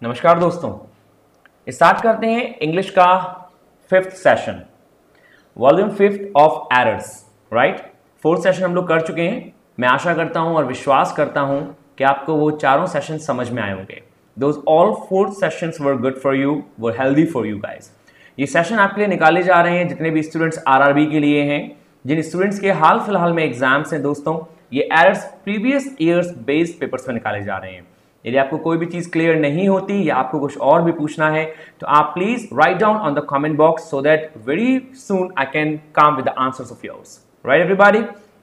नमस्कार दोस्तों, स्टार्ट करते हैं इंग्लिश का 5th session, volume 5th of errors. Right, 4th session हम लोग कर चुके हैं। मैं आशा करता हूं और विश्वास करता हूं कि आपको वो चारों सेशन समझ में आए होंगे। Those all 4 sessions were good for you, were healthy for you guys. ये सेशन आपके लिए निकाले जा रहे हैं जितने भी स्टूडेंट्स आरआरबी के लिए हैं, जिन स्टूडेंट्स के हाल फिलहाल में एग्जाम्स हैं दोस्तों, ये errors previous years based papers में निकाले जा रहे हैं। यदि आपको कोई भी चीज क्लियर नहीं होती या आपको कुछ और भी पूछना है तो आप please right down on the comment box so that very soon I can come with the answers of yours. Right everybody,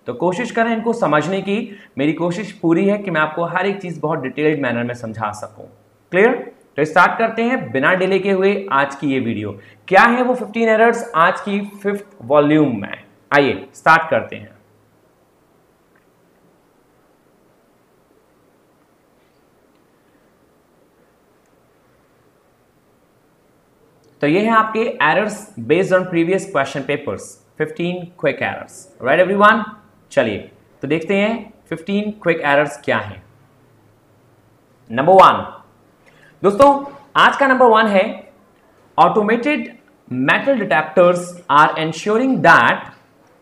तो कोशिश करें इनको समझने की। मेरी कोशिश पूरी है कि मैं आपको हर एक चीज बहुत डिटेल्ड मैनर में समझा सकूं। क्लियर? तो स्टार्ट करते हैं बिना डिले के हुए आज की ये वीडियो। क्या है वो 15 एरर्स आज की 5th वॉल्यूम में। आइए स्टार्ट करते हैं। तो ये है आपके errors based on previous question papers, 15 quick errors. Right everyone, चलिए तो देखते हैं 15 क्विक एरर्स क्या हैं। नंबर 1 दोस्तों, आज का नंबर 1 है automated metal detectors are ensuring that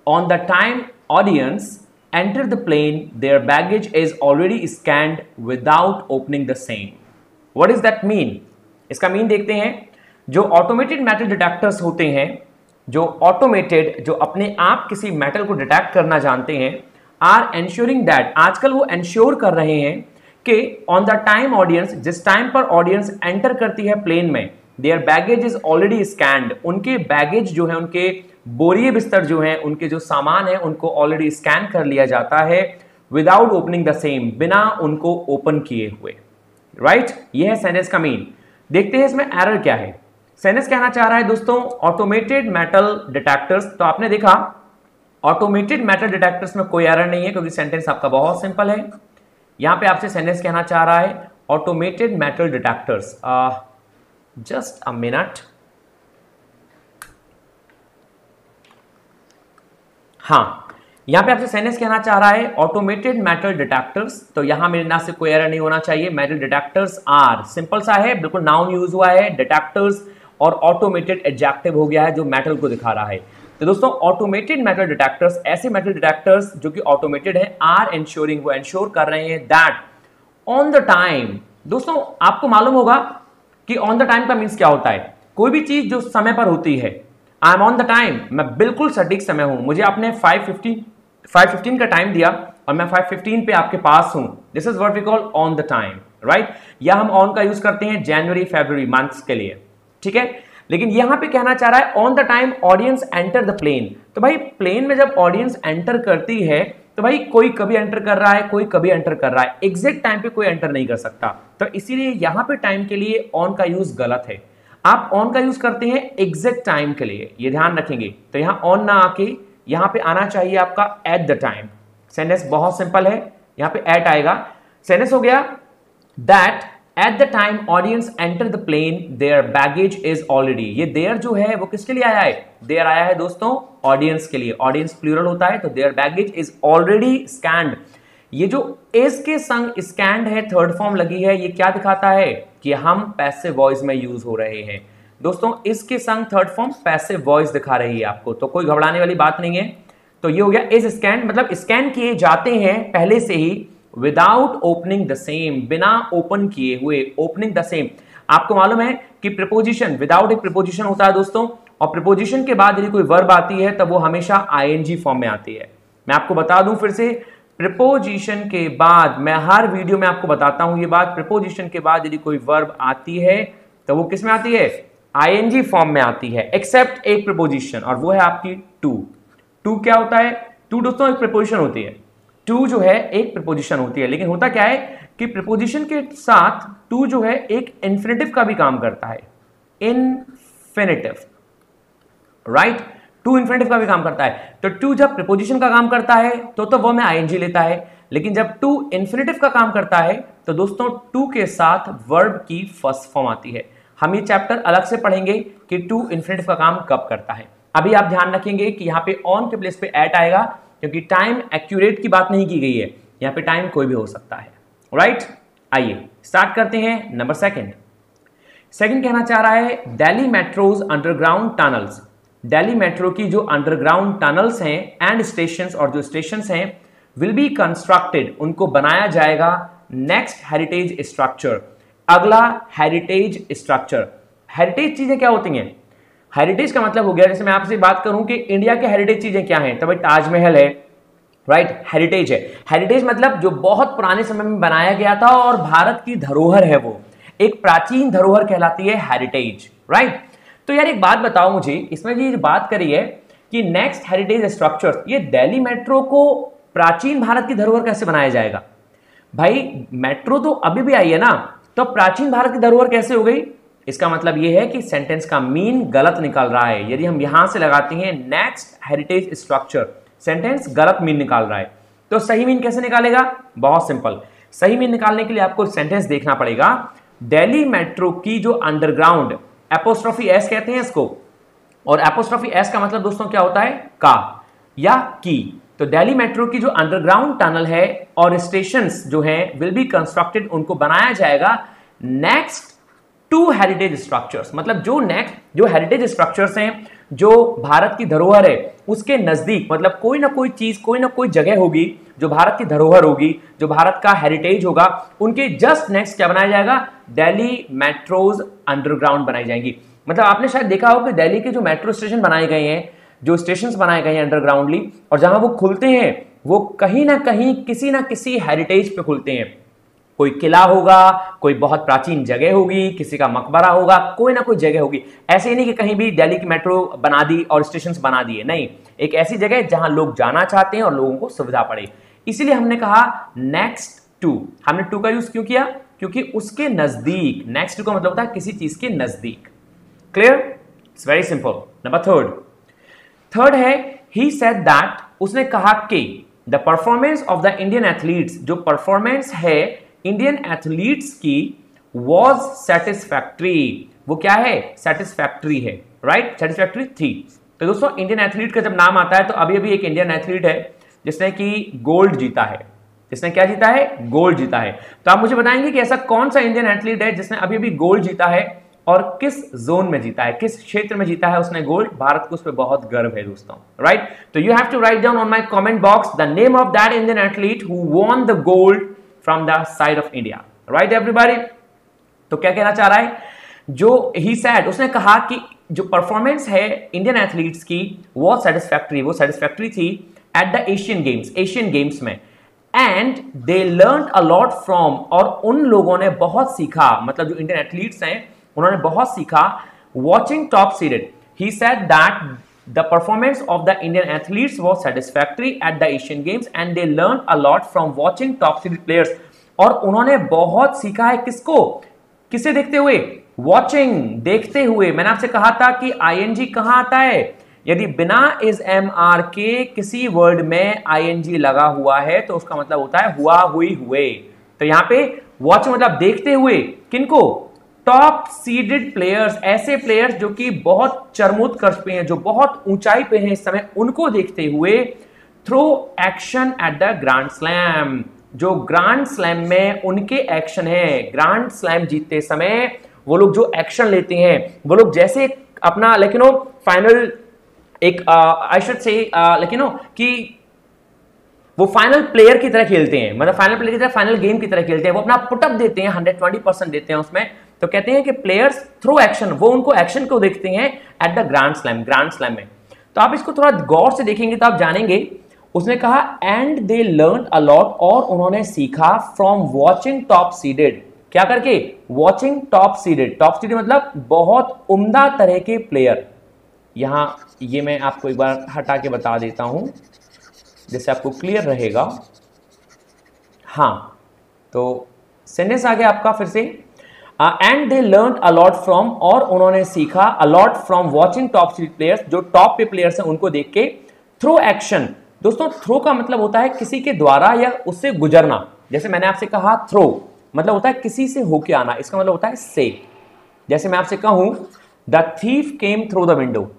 on the time audience enter the plane their baggage is already scanned without opening the same. What is that mean? इसका मीन देखते हैं। जो ऑटोमेटेड मेटल डिटेक्टर्स होते हैं, जो automated, जो अपने आप किसी मेटल को डिटेक्ट करना जानते हैं, आर एंश्योरिंग दैट, आजकल वो एंश्योर कर रहे हैं कि ऑन द टाइम ऑडियंस, जिस टाइम पर ऑडियंस एंटर करती है प्लेन में, their baggage is already scanned, उनके बैगेज जो है, उनके बोरिए बिस्तर जो है, उनके जो सामान है, उनको ऑलरेडी स्कैन कर लिया जाता है विदाउट ओपनिंग द सेम, बिना उनको ओपन किए हुए। राइट, ये है सेंटेंस का मीन। देखते हैं इसमें एरर क्या है। सेंटेंस कहना चाह रहा है दोस्तों ऑटोमेटेड मेटल डिटेक्टर्स। तो आपने देखा ऑटोमेटेड मेटल डिटेक्टर्स में कोई एरर नहीं है क्योंकि सेंटेंस आपका बहुत सिंपल है। यहां पे आपसे सेंटेंस कहना चाह रहा है automated metal detectors. Just a minute. हाँ, यहां पे आपसे सेंटेंस कहना चाह रहा है ऑटोमेटेड मेटल डिटेक्टर्स। तो यहां मेरे नाम से कोई एरर नहीं होना चाहिए। मेटल डिटेक्टर्स आर, सिंपल सा है, बिल्कुल नाउन यूज हुआ है, डिटेक्टर्स और ऑटोमेटेड एडजेक्टिव हो गया है जो मेटल को दिखा रहा है। तो दोस्तों ऑटोमेटेड मेटल डिटेक्टर्स, ऐसे मेटल डिटेक्टर्स जो कि ऑटोमेटेड है, आर एंश्योरिंग, वो एंश्योर कर रहे हैं दैट ऑन द टाइम। दोस्तों आपको मालूम होगा कि ऑन द टाइम का मीन्स क्या होता है। कोई भी चीज जो समय पर होती है, I am on the time, मैं बिल्कुल सटीक समय हूं। मुझे आपने 5:15 का टाइम दिया और मैं 5:15 पे आपके पास हूं। This is what we call on the time. Right, या हम ऑन का यूज करते हैं जनवरी फरवरी मंथ्स के लिए, ठीक है। लेकिन यहां पे कहना चाह रहा है on the time audience enter the plane. तो भाई प्लेन में जब ऑडियंस एंटर करती है तो भाई कोई कभी एंटर कर रहा है, कोई कभी एंटर कर रहा है, एग्जैक्ट टाइम पे कोई एंटर नहीं कर सकता। तो इसीलिए यहां पे टाइम के लिए ऑन का यूज गलत है। आप ऑन का यूज करते हैं एग्जैक्ट टाइम के लिए, ये ध्यान रखेंगे। तो यहां ऑन ना आके यहां पे आना चाहिए आपका एट द टाइम। सेंटेंस बहुत सिंपल है, यहां पे एट आएगा। सेंटेंस हो गया that at the time audience enter the plane their baggage is already. ये देयर जो है वो किसके लिए आया है? देयर आया है दोस्तों ऑडियंस के लिए। ऑडियंस प्लूरल होता है तो their baggage is already scanned. ये जो इज के संग स्कैन्ड है, थर्ड फॉर्म लगी है, ये क्या दिखाता है कि हम पैसिव वॉइस में यूज हो रहे हैं। दोस्तों इसके संग थर्ड फॉर्म पैसिव वॉइस दिखा रही है आपको, तो कोई घबराने वाली बात नहीं है। तो ये हो गया इज स्कैन, मतलब स्कैन किए जाते हैं पहले से ही विदाउट ओपनिंग द सेम, बिना ओपन किए हुए। ओपनिंग द सेम, आपको मालूम है कि प्रीपोजिशन, विदाउट एक प्रीपोजिशन होता है दोस्तों, और प्रीपोजिशन के बाद यदि कोई वर्ब आती है तब वो हमेशा आईएनजी फॉर्म में आती है। मैं आपको बता दूं फिर से, प्रीपोजिशन के बाद, मैं हर वीडियो में आपको बताता हूं ये बात, प्रीपोजिशन के बाद यदि कोई वर्ब आती है तो वो किस में आती है? आईएनजी फॉर्म में आती है, एक्सेप्ट एक प्रीपोजिशन, और वो है आपकी टू। टू क्या होता है? टू दोस्तों एक प्रीपोजिशन होती है। टू जो है एक प्रीपोजिशन होती है, लेकिन होता क्या है कि प्रीपोजिशन के साथ टू जो है एक इन्फिनेटिव का भी काम करता है। इन्फिनेटिव, राइट, टू इन्फिनेटिव का भी काम करता है। तो टू जब प्रीपोजिशन का काम करता है तो वो में आईएनजी लेता है, लेकिन जब टू इन्फिनेटिव का काम करता है तो दोस्तों टू के साथ वर्ब की फर्स्ट फॉर्म आती है। हम ये चैप्टर अलग से पढ़ेंगे कि टू इन्फिनेटिव का काम कब करता है। अभी आप ध्यान रखेंगे कि यहां पे ऑन के प्लेस पे एट आएगा क्योंकि टाइम एक्यूरेट की बात नहीं की गई है, यहां पे टाइम कोई भी हो सकता है। राइट, आइए स्टार्ट करते हैं नंबर 2। सेकंड कहना चाह रहा है Delhi metros underground tunnels, Delhi metro की जो अंडरग्राउंड टनल्स हैं एंड स्टेशंस और जो स्टेशंस हैं विल बी कंस्ट्रक्टेड, उनको बनाया जाएगा नेक्स्ट हेरिटेज स्ट्रक्चर, अगला हेरिटेज स्ट्रक्चर। हेरिटेज चीजें क्या होती हैं? हेरिटेज का मतलब हो गया, जैसे मैं आपसे बात करूं कि इंडिया के हेरिटेज चीजें क्या हैं, तो भाई ताजमहल है, राइट, हेरिटेज है। हेरिटेज मतलब जो बहुत पुराने समय में बनाया गया था और भारत की धरोहर है, वो एक प्राचीन धरोहर कहलाती है हेरिटेज, राइट। तो यार एक बात बताओ मुझे, इसमें जी बात करी है कि नेक्स्ट हेरिटेज स्ट्रक्चर, ये दिल्ली मेट्रो को प्राचीन भारत की धरोहर कैसे बनाया जाएगा? भाई मेट्रो तो अभी भी आई है ना, तो प्राचीन भारत की धरोहर कैसे हो गई? इसका मतलब यह है कि सेंटेंस का मीन गलत निकल रहा है। यदि हम यहां से लगाते हैं नेक्स्ट हेरिटेज स्ट्रक्चर, सेंटेंस गलत मीन निकाल रहा है, तो सही मीन कैसे निकालेगा? बहुत सिंपल, सही मीन निकालने के लिए आपको सेंटेंस देखना पड़ेगा। दिल्ली मेट्रो की जो अंडरग्राउंड, एपोस्ट्रोफी एस कहते हैं इसको, और एपोस्ट्रोफी एस का मतलब दोस्तों क्या होता है? का या की। तो दिल्ली मेट्रो की जो अंडरग्राउंड टनल है और स्टेशंस जो हैं विल बी कंस्ट्रक्टेड, उनको बनाया जाएगा नेक्स्ट टू हेरिटेज स्ट्रक्चर्स, मतलब जो हेरिटेज स्ट्रक्चर्स हैं, जो भारत की धरोहर है उसके नजदीक, मतलब कोई ना कोई चीज, कोई ना कोई जगह होगी जो भारत की धरोहर होगी, जो भारत का हेरिटेज होगा, उनके जस्ट नेक्स्ट क्या बनाया जाएगा? दिल्ली मेट्रोज अंडरग्राउंड बनाई जाएंगी। मतलब आपने शायद देखा हो कि दिल्ली के जो मेट्रो स्टेशन बनाए गए हैं, जो स्टेशन बनाए गए हैं अंडरग्राउंडली, और जहां वो खुलते हैं वो कहीं ना कहीं किसी ना किसी हेरिटेज पे खुलते हैं। कोई किला होगा, कोई बहुत प्राचीन जगह होगी, किसी का मकबरा होगा, कोई ना कोई जगह होगी। ऐसे ही नहीं कि कहीं भी दिल्ली की मेट्रो बना दी और स्टेशंस बना दिए, नहीं, एक ऐसी जगह जहां लोग जाना चाहते हैं और लोगों को सुविधा पड़े। इसीलिए हमने कहा नेक्स्ट टू। हमने टू का यूज क्यों किया? क्योंकि उसके नजदीक, नेक्स्ट टू का मतलब होता है किसी चीज के नजदीक। Clear? It's very simple. Number third है ही सेड दैट, उसने कहा कि the performance of the Indian athletes, जो परफॉर्मेंस है इंडियन एथलीट्स की, वॉज सेटिस्फैक्ट्री। वो क्या है? सेटिस्फैक्ट्री है, राइट, सेटिस्फैक्ट्री थी। तो दोस्तों इंडियन एथलीट का जब नाम आता है तो अभी एक इंडियन एथलीट है जिसने कि गोल्ड जीता है। जिसने क्या जीता है? गोल्ड जीता है। तो आप मुझे बताएंगे कि ऐसा कौन सा इंडियन एथलीट है जिसने अभी गोल्ड जीता है और किस जोन में जीता है, किस क्षेत्र में जीता है उसने गोल्ड? भारत को उस पर बहुत गर्व है दोस्तों, राइट। तो you have to write down on my comment box the name of that Indian athlete who won the gold from the side of India, right everybody. तो क्या कहना चाह रहा है? जो ही सेड, उसने कहा कि जो परफॉर्मेंस है इंडियन एथलीट्स की वो सेटिस्फैक्ट्री, वो सेटिस्फैक्ट्री थी एट द एशियन गेम्स में, and they learn a lot from, और उन लोगों ने बहुत सीखा, मतलब जो इंडियन एथलीट्स हैं उन्होंने बहुत सीखा watching top seeded. He said that the performance of the Indian athletes was satisfactory at the Asian games and they learn a lot from watching top seeded players. और उन्होंने बहुत सीखा है किसको? किसे देखते हुए? वॉचिंग, देखते हुए। मैंने आपसे कहा था कि आईएनजी कहां आता है? यदि बिना इज एम आर के किसी वर्ड में आईएनजी लगा हुआ है तो उसका मतलब होता है हुआ, हुई, हुए। तो यहां पे वॉच मतलब देखते हुए किनको? टॉप सीडेड प्लेयर्स, ऐसे प्लेयर्स जो कि बहुत चरमोत्कर्ष पे हैं, जो बहुत ऊंचाई पे हैं इस समय, उनको देखते हुए through action at the grand slam. जो ग्रैंड स्लैम में उनके एक्शन है, ग्रैंड स्लैम जीतते समय वो लोग जो एक्शन लेते हैं, वो लोग जैसे अपना लेकिन फाइनल एक आई शुड से लेकिन कि वो फाइनल प्लेयर की तरह खेलते हैं, मतलब फाइनल प्लेयर की तरह, फाइनल गेम की तरह खेलते हैं। वो अपना पुटअप देते हैं, 120% देते हैं उसमें। तो कहते हैं कि प्लेयर्स थ्रू एक्शन, वो उनको एक्शन को देखते हैं एट द ग्रैंड स्लैम में। तो आप इसको थोड़ा गौर से देखेंगे तो आप जानेंगे। उसने कहा and they learn a lot, और उन्होंने सीखा फ्रॉम वॉचिंग टॉप सीडेड। क्या करके? Watching top seeded. Top seeded मतलब बहुत उम्दा तरह के प्लेयर। यहां ये मैं आपको एक बार हटा के बता देता हूं जिससे आपको क्लियर रहेगा। हाँ, तो सेंटेंस आ गया आपका फिर से, and they learn a lot from, और उन्होंने सीखा a lot from watching top seeded players, जो टॉप पे प्लेयर्स हैं उनको देख के, थ्रू एक्शन। दोस्तों थ्रो का मतलब होता है किसी के द्वारा या उससे गुजरना। जैसे मैंने आपसे कहा थ्रो मतलब होता है किसी से होके आना, इसका मतलब होता है से। जैसे मैं आपसे कहूं the thief came through the window,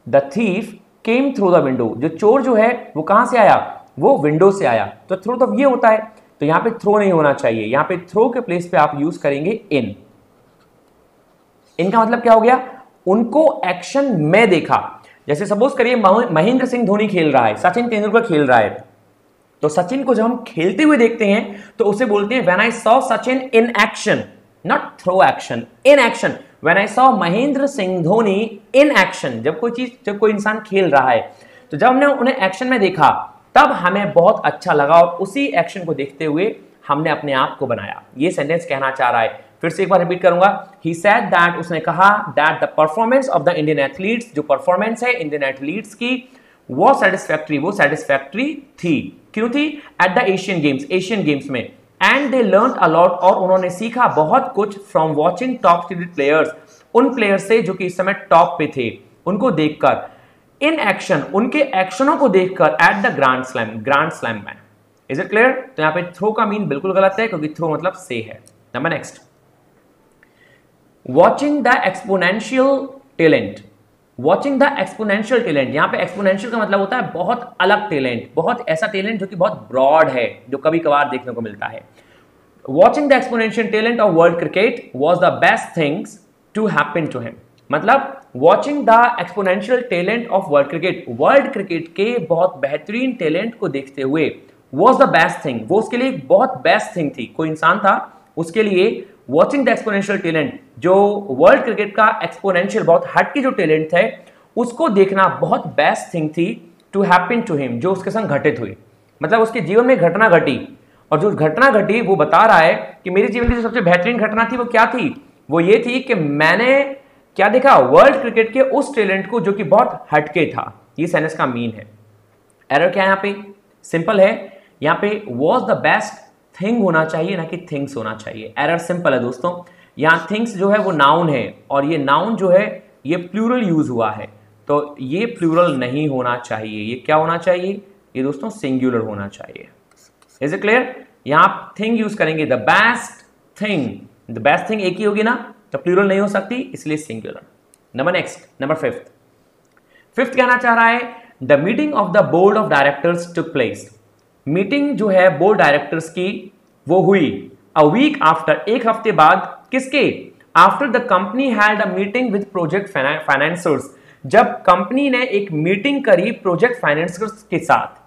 the thief came through the window, जो चोर जो है वो कहां से आया? वो विंडो से आया। तो थ्रू तो ये होता है, तो यहां पे थ्रो नहीं होना चाहिए, यहां पे थ्रो के प्लेस पे आप यूज करेंगे इन। इनका मतलब क्या हो गया, उनको एक्शन में देखा। जैसे सपोज करिए महेंद्र सिंह धोनी खेल रहा है, सचिन तेंदुलकर खेल रहा है, तो सचिन को जब हम खेलते हुए देखते हैं तो उसे बोलते हैं when I saw Sachin in action, not throw action, in action. When I saw Mahendra Singh Dhoni in action, जब कोई इंसान खेल रहा है, तो जब हमने उन्हें एक्शन में देखा तब हमें बहुत अच्छा लगा और उसी एक्शन को देखते हुए हमने अपने आप को बनाया। ये सेंटेंस कहना चाह रहा है। फिर से एक बार रिपीट करूंगा। ही सेड दैट, उसने कहा, that the performance of the Indian athletes, जो परफॉर्मेंस है इंडियन एथलीट्स की, वो सेटिस्फैक्टरी, वो सेटिस्फैक्टरी थी। क्यों थी? एट द एशियन गेम्स में। And they learn a lot, और उन्होंने सीखा बहुत कुछ फ्रॉम वॉचिंग टॉप प्लेयर्स, उन प्लेयर्स से जो कि इस समय टॉप पे थे, उनको देखकर, इन एक्शन, उनके एक्शनों को देखकर, एट द ग्रैंड स्लैम में। Is it clear? तो यहां पे थ्रो का मीन बिल्कुल गलत है, क्योंकि थ्रो मतलब से है। Number next, watching the exponential talent. Watching the exponential talent, यहां पे एक्सपोनेंशियल का मतलब होता है बहुत अलग टैलेंट, बहुत ऐसा टैलेंट जो कि बहुत ब्रॉड है, जो कभी कभार देखने को मिलता है। Watching the exponential talent of world cricket was the best things to happen to him. मतलब watching the exponential talent of world cricket के बहुत बेहतरीन टैलेंट को देखते हुए, वाज द बेस्ट थिंग, वो उसके लिए बहुत बेस्ट थिंग थी। कोई इंसान था, उसके लिए वॉचिंग द एक्सपोनेंशियल टैलेंट, जो वर्ल्ड क्रिकेट का एक्सपोनेंशियल बहुत हट की जो टैलेंट है, उसको देखना बहुत बेस्ट थिंग थी टू हैपन टू हिम, जो उसके संग घटित हुई। मतलब उसके जीवन में घटना घटी, और जो घटना घटी वो बता रहा है कि मेरे जीवन की जो सबसे बेहतरीन घटना थी वो क्या थी? वो ये थी कि मैंने क्या देखा? वर्ल्ड क्रिकेट के उस टैलेंट को जो कि बहुत हटके था। ये सेंटेंस का मीन है। एरर क्या है यहाँ पे? सिंपल है, यहाँ पे वाज द बेस्ट थिंग होना चाहिए, ना कि थिंग्स होना चाहिए। एरर सिंपल है दोस्तों। यहाँ थिंग्स जो है वो नाउन है, और ये नाउन जो है ये प्लूरल यूज हुआ है, तो ये प्लूरल नहीं होना चाहिए। ये क्या होना चाहिए? ये दोस्तों सिंगुलर होना चाहिए। Is it clear? यहाँ थिंग यूज करेंगे, the best thing, the best thing एक ही होगी ना, तो प्लूरल नहीं हो सकती, इसलिए singular. Number next, number fifth कहना चाह रहा है, the meeting of the board of directors took place. Meeting जो है बोर्ड डायरेक्टर्स की वो हुई अ वीक आफ्टर, एक हफ्ते बाद, किसके? After the company had a meeting with project financiers, जब कंपनी ने एक मीटिंग करी प्रोजेक्ट फाइनेंसर्स के साथ।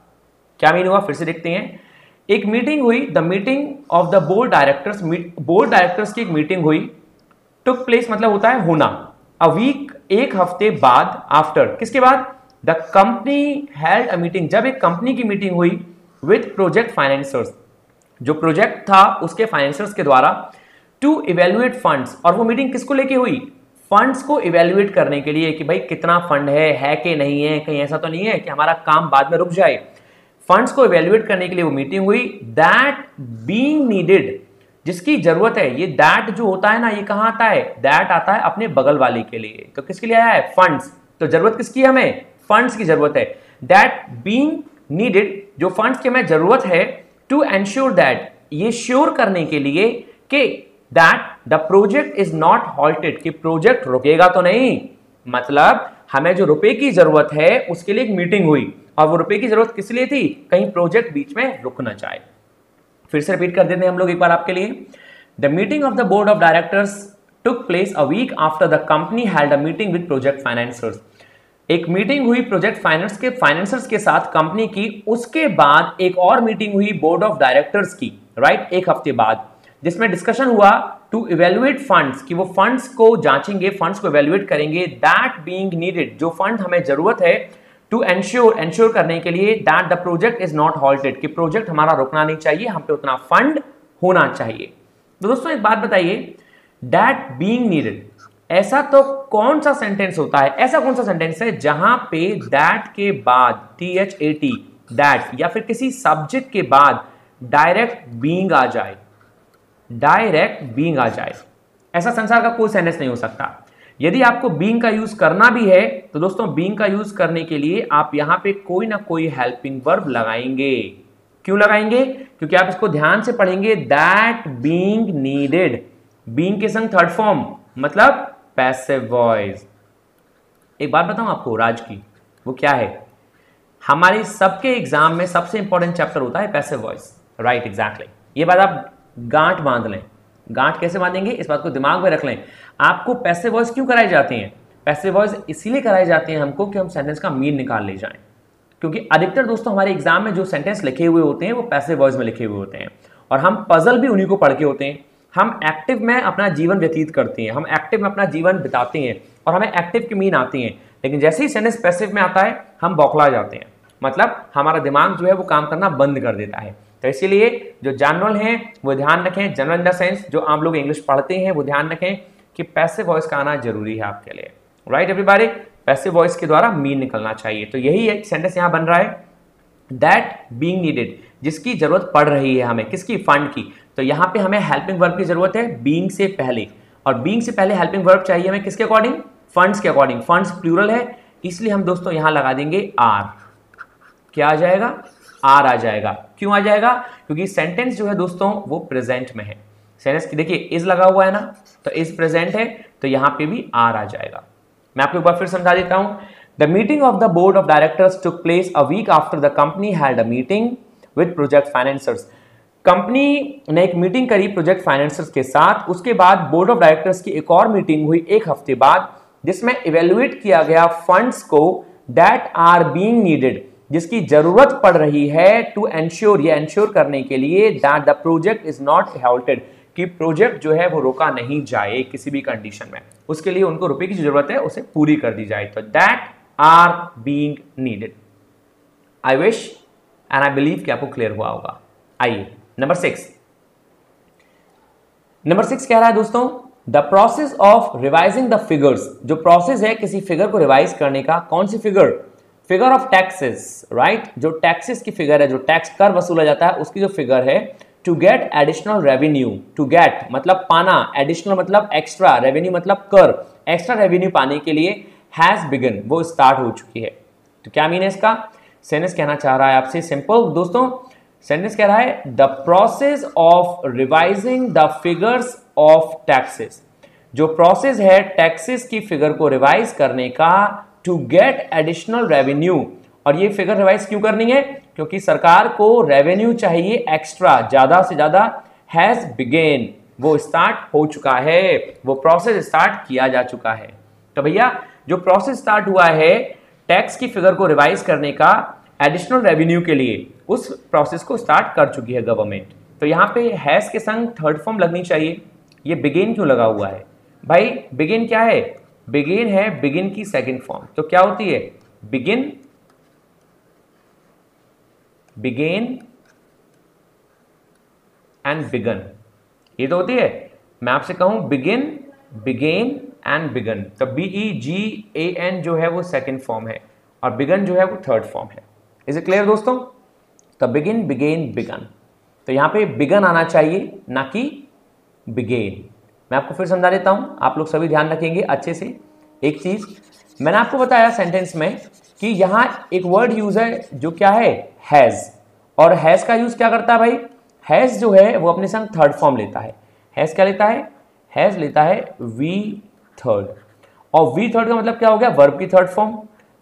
क्या मीन हुआ? फिर से देखते हैं। एक मीटिंग हुई, the meeting of the board directors की एक मीटिंग हुई। टुक प्लेस मतलब होता है होना। अ वीक, एक हफ्ते बाद, आफ्टर, किसके बाद? The company held a meeting, जब एक कंपनी की मीटिंग हुई विद प्रोजेक्ट फाइनेंसर्स, जो प्रोजेक्ट था उसके फाइनेंसर्स के द्वारा, टू इवेल्युएट फंड्स, और वो मीटिंग किसको लेके हुई? फंड्स को इवेल्युएट करने के लिए कि भाई कितना फंड है कि नहीं है, कहीं ऐसा तो नहीं है कि हमारा काम बाद में रुक जाए। फंड्स को इवेल्युएट करने के लिए वो मीटिंग हुई। दैट बीइंग नीडेड, जिसकी जरूरत है। ये दैट जो होता है ना, ये कहां आता है? दैट आता है अपने बगल वाले के लिए। तो किसके लिए आया है? फंड्स। तो जरूरत किसकी है? हमें फंड्स की जरूरत है। दैट बीइंग नीडेड, जो फंड्स की हमें जरूरत है, टू एंश्योर दैट, ये श्योर करने के लिए कि that the project is not halted, कि प्रोजेक्ट रुकेगा तो नहीं। मतलब हमें जो रुपए की जरूरत है उसके लिए एक मीटिंग हुई, और वो रुपए की जरूरत किस लिए थी? कहीं प्रोजेक्ट बीच में रुक ना जाए। फिर से रिपीट कर देते हैं हम लोग एक बार आपके लिए। The meeting of the board of directors took place a week after the company held a meeting with project financers. एक मीटिंग हुई प्रोजेक्ट फाइनेंसर्स के साथ कंपनी की, उसके बाद एक और मीटिंग हुई बोर्ड ऑफ डायरेक्टर्स की, राइट, एक हफ्ते बाद, जिसमें डिस्कशन हुआ टू इवेल्युएट फंड्स, कि वो फंड्स को जांचेंगे, फंड्स को इवेल्युएट करेंगे। दैट बीइंग नीडेड, जो फंड हमें जरूरत है, टू एंश्योर करने के लिए, that the project is not halted, कि प्रोजेक्ट हमारा रुकना नहीं चाहिए, हम पे उतना फंड होना चाहिए। तो दोस्तों एक बात बताइए, दैट बीइंग नीडेड, ऐसा तो कौन सा सेंटेंस होता है, ऐसा कौन सा सेंटेंस है जहां पे दैट के बाद THAT, दैट, या फिर किसी सब्जेक्ट के बाद डायरेक्ट बीइंग आ जाए, डायरेक्ट बीइंग आ जाए? ऐसा संसार का कोई सेंटेंस नहीं हो सकता। यदि आपको बीइंग का यूज करना भी है तो दोस्तों बीइंग का यूज करने के लिए आप यहां पे कोई ना कोई हेल्पिंग वर्ब लगाएंगे। क्यों लगाएंगे? क्योंकि आप इसको ध्यान से पढ़ेंगे। दैट बीइंग नीडेड, बीइंग के संग थर्ड फॉर्म, मतलब पैसिव वॉइस। एक बात बताऊं आपको राज की, वो क्या है? हमारे सबके एग्जाम में सबसे इंपॉर्टेंट चैप्टर होता है पैसिव वॉइस, राइट, एग्जैक्टली। ये बात आप गांठ बांध लें। गांठ कैसे बांधेंगे, इस बात को दिमाग में रख लें। आपको पैसिव वॉइस क्यों कराई जाती हैं? पैसिव वॉइस इसीलिए कराई जाती है हमको कि हम सेंटेंस का मीन निकाल ले जाएं, क्योंकि अधिकतर दोस्तों हमारे एग्जाम में जो सेंटेंस लिखे हुए होते हैं वो पैसिव वॉइस में लिखे हुए होते हैं, और हम पजल भी उन्हीं को पढ़ के होते हैं। हम एक्टिव में अपना जीवन व्यतीत करते हैं, हम एक्टिव में अपना जीवन बिताते हैं, और हमें एक्टिव के मीन आती हैं, लेकिन जैसे ही सेंटेंस पैसिव में आता है हम बौखला जाते हैं, मतलब हमारा दिमाग जो है वो काम करना बंद कर देता है। तो इसीलिए जो जनरल हैं वो ध्यान रखें, जनरल इन द सेंस जो आप लोग इंग्लिश पढ़ते हैं वो ध्यान रखें कि पैसिव वॉइस का आना जरूरी है आपके लिए। राइट एवरीबॉडी, पैसिव वॉइस के द्वारा मीन निकलना चाहिए। तो यही एक सेंटेंस यहां बन रहा है, दैट बीइंग नीडेड, जिसकी जरूरत पड़ रही है हमें, किसकी, फंड की। तो यहां पे हमें हेल्पिंग वर्ब की जरूरत है बीइंग से पहले, और बीइंग से पहले हेल्पिंग वर्ब चाहिए हमें किसके अकॉर्डिंग, फंड्स के अकॉर्डिंग। फंड्स प्लूरल है, इसलिए हम दोस्तों यहां लगा देंगे आर। क्या आ जाएगा, आर आ जाएगा। क्यों आ जाएगा, क्योंकि सेंटेंस जो है दोस्तों वो प्रेजेंट में है। सेंटेंस की देखिए इज लगा हुआ है ना, तो इज प्रेजेंट है, तो यहां पे भी आर आ जाएगा। मैं आपको एक बार फिर समझा देता हूं। The meeting of the board of directors took place a week after the company had a meeting with project financers. Company ने एक मीटिंग करी प्रोजेक्ट फाइनेंसर्स के साथ, उसके बाद बोर्ड ऑफ डायरेक्टर्स की एक और मीटिंग हुई एक हफ्ते बाद, जिसमें इवेल्युएट किया गया फंड्स को दैट आर बीइंग नीडेड, जिसकी जरूरत पड़ रही है, टू एंश्योर, ये एंश्योर करने के लिए, that the project is not halted, कि प्रोजेक्ट जो है वो रोका नहीं जाए किसी भी कंडीशन में, उसके लिए उनको रुपए की जरूरत है, उसे पूरी कर दी जाए। तो that are being needed. I wish and I believe कि आपको क्लियर हुआ होगा। आइए नंबर 6 कह रहा है दोस्तों, the process of revising the figures, जो प्रोसेस है किसी फिगर को रिवाइज करने का, कौन सी figure, figure of taxes, right, जो टैक्सेस की फिगर है, जो टैक्स कर वसूला जाता है उसकी जो फिगर है, to get additional revenue, to get मतलब पाना, एडिशनल मतलब एक्स्ट्रा, रेवेन्यू मतलब कर, एक्स्ट्रा रेवेन्यू पाने के लिए, हैज बिगन, वो स्टार्ट हो चुकी है। तो क्या मीन है इसका, सेंटेंस कहना चाह रहा है आपसे सिंपल दोस्तों, सेंटेंस कह रहा है the process of revising the figures of taxes, जो प्रोसेस है टैक्सेस की फिगर को रिवाइज करने का, टू गेट एडिशनल रेवेन्यू, और ये फिगर रिवाइज क्यों करनी है, क्योंकि सरकार को रेवेन्यू चाहिए एक्स्ट्रा, ज्यादा से ज्यादा, हैज बिगेन, वो स्टार्ट हो चुका है, वो प्रोसेस स्टार्ट किया जा चुका है। तो भैया जो प्रोसेस स्टार्ट हुआ है टैक्स की फिगर को रिवाइज करने का एडिशनल रेवेन्यू के लिए, उस प्रोसेस को स्टार्ट कर चुकी है गवर्नमेंट। तो यहां पे हैज के संग थर्ड फॉर्म लगनी चाहिए। ये बिगिन क्यों लगा हुआ है भाई, बिगिन क्या है, बिगिन है बिगिन की सेकंड फॉर्म, तो क्या होती है, बिगिन, बिगेन एंड बिगन, ये तो होती है। मैं आपसे कहूं बिगिन, बिगेन एंड बिगन, तो BEGAN जो है वो सेकंड फॉर्म है, और बिगन जो है वो थर्ड फॉर्म है। इज इट क्लियर दोस्तों, तो बिगिन, बिगेन, बिगन, तो यहां पे बिगन आना चाहिए ना कि बिगेन। मैं आपको फिर समझा देता हूं, आप लोग सभी ध्यान रखेंगे अच्छे से। एक चीज मैंने आपको बताया सेंटेंस में कि यहां एक वर्ड यूज है जो क्या है, हैज, और हैज का यूज क्या करता है भाई, हैज जो है वो अपने संग थर्ड फॉर्म लेता है। हैज क्या लेता है, हैज लेता है वी थर्ड, और वी थर्ड का मतलब क्या हो गया, वर्ब की थर्ड फॉर्म,